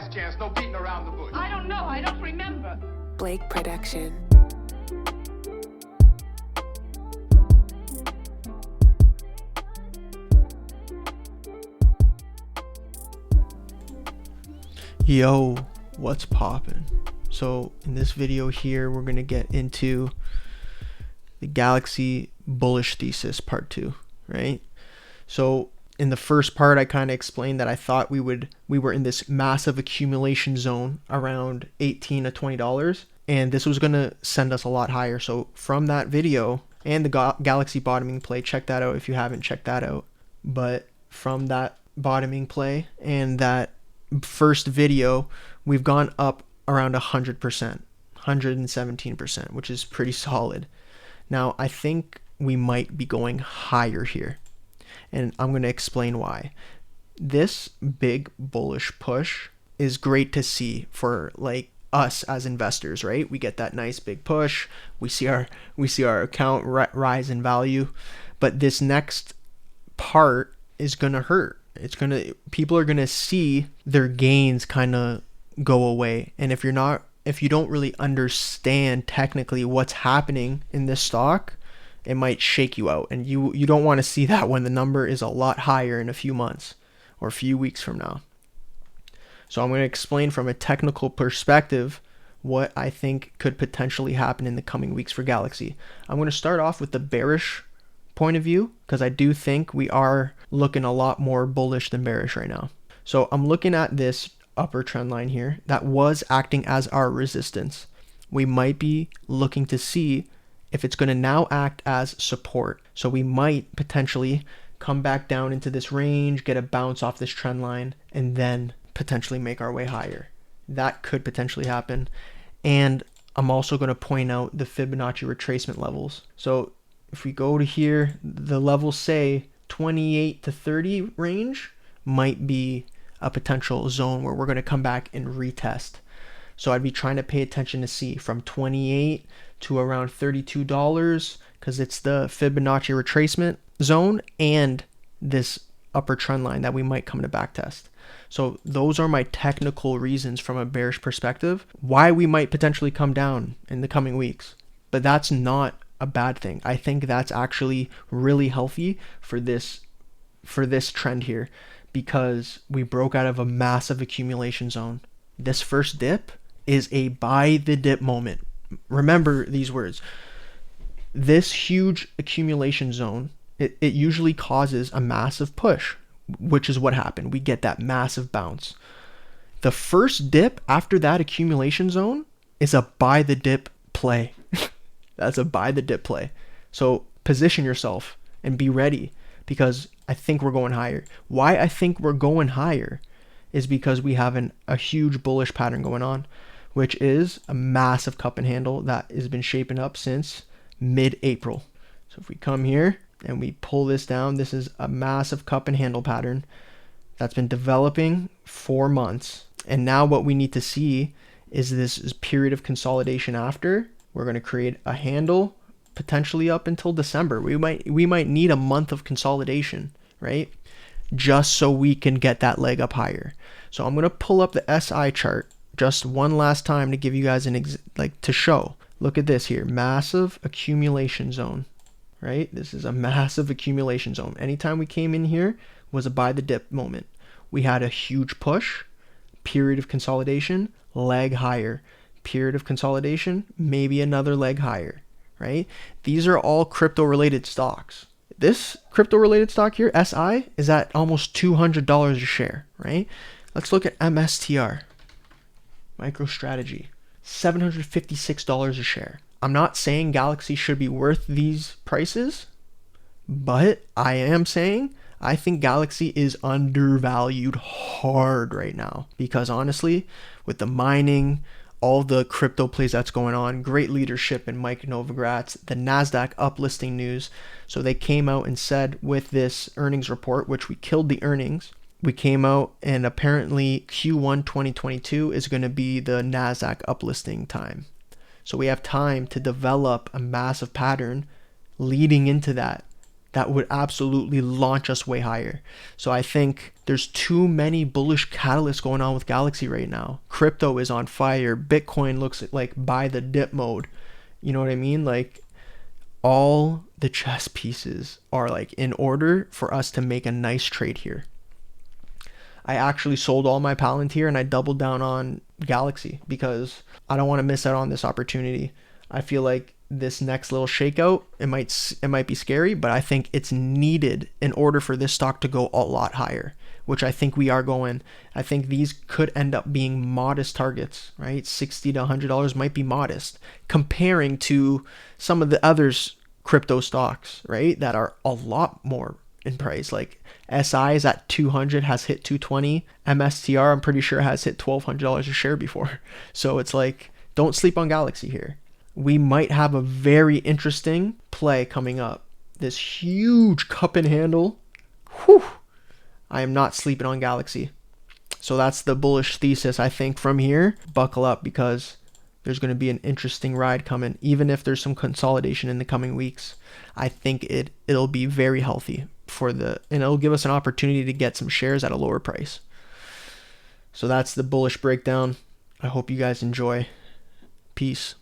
last chance, no beating around the bush. I don't know. I don't remember. Blake Production. Yo, what's poppin'? So in this video here, we're gonna get into the Glxy Bullish Thesis part 2, right? So in the first part, I kind of explained that I thought we were in this massive accumulation zone around $18 to $20, and this was gonna send us a lot higher. So from that video and the Glxy bottoming play, check that out if you haven't checked that out. But from that bottoming play and that first video, we've gone up around 100%, 117%, which is pretty solid. Now, I think we might be going higher here, and I'm going to explain why. This big bullish push is great to see for like us as investors, right? We get that nice big push. We see our account rise in value, but this next part is going to hurt. People are gonna see their gains kind of go away, and if you don't really understand technically what's happening in this stock, it might shake you out, and you don't want to see that when the number is a lot higher in a few months or a few weeks from now. So I'm going to explain from a technical perspective what I think could potentially happen in the coming weeks for Glxy. I'm going to start off with the bearish point of view, because I do think we are looking a lot more bullish than bearish right now. So I'm looking at this upper trend line here that was acting as our resistance. We might be looking to see if it's going to now act as support. So we might potentially come back down into this range, get a bounce off this trend line, and then potentially make our way higher. That could potentially happen. And I'm also going to point out the Fibonacci retracement levels. So if we go to here, the levels say 28 to 30 range might be a potential zone where we're going to come back and retest. So I'd be trying to pay attention to see from 28 to around $32, because it's the Fibonacci retracement zone and this upper trend line that we might come to backtest. So those are my technical reasons from a bearish perspective why we might potentially come down in the coming weeks. But that's not a bad thing. I think that's actually really healthy for this trend here, because we broke out of a massive accumulation zone. This first dip is a buy the dip moment. Remember these words. This huge accumulation zone, it usually causes a massive push, which is what happened. We get that massive bounce. The first dip after that accumulation zone is a buy the dip play. That's a buy the dip play. So position yourself and be ready, because I think we're going higher. Why I think we're going higher is because we have a huge bullish pattern going on, which is a massive cup and handle that has been shaping up since mid-April. So if we come here and we pull this down, this is a massive cup and handle pattern that's been developing for months. And now what we need to see is this period of consolidation after. We're going to create a handle potentially up until December. We might need a month of consolidation, right? Just so we can get that leg up higher. So I'm going to pull up the SI chart just one last time to give you guys to show. Look at this here, massive accumulation zone, right? This is a massive accumulation zone. Anytime we came in here was a buy the dip moment. We had a huge push, period of consolidation, leg higher. Period of consolidation, maybe another leg higher, right? These are all crypto related stocks. This crypto related stock here, SI, is at almost $200 a share, right? Let's look at MSTR, MicroStrategy, $756 a share. I'm not saying Glxy should be worth these prices, but I am saying I think Glxy is undervalued hard right now, because honestly, with the mining, all the crypto plays that's going on, great leadership in Mike Novogratz, the NASDAQ uplisting news. So they came out and said with this earnings report, which we killed the earnings, we came out and apparently Q1 2022 is going to be the NASDAQ uplisting time. So we have time to develop a massive pattern leading into that that would absolutely launch us way higher. So I think there's too many bullish catalysts going on with Glxy right now. Crypto is on fire. Bitcoin looks like buy the dip mode. You know what I mean? Like, all the chess pieces are like in order for us to make a nice trade here. I actually sold all my Palantir and I doubled down on Glxy because I don't want to miss out on this opportunity. I feel like this next little shakeout, it might be scary, but I think it's needed in order for this stock to go a lot higher, which I think we are going. I think these could end up being modest targets, right? $60 to $100 might be modest comparing to some of the others crypto stocks, right? That are a lot more in price. Like SI is at 200, has hit 220. MSTR, I'm pretty sure has hit $1,200 a share before. So it's like, don't sleep on Glxy here. We might have a very interesting play coming up. This huge cup and handle. Whew. I am not sleeping on Glxy. So that's the bullish thesis. I think from here, buckle up because there's going to be an interesting ride coming. Even if there's some consolidation in the coming weeks, I think it'll be very healthy and it'll give us an opportunity to get some shares at a lower price. So that's the bullish breakdown. I hope you guys enjoy. Peace.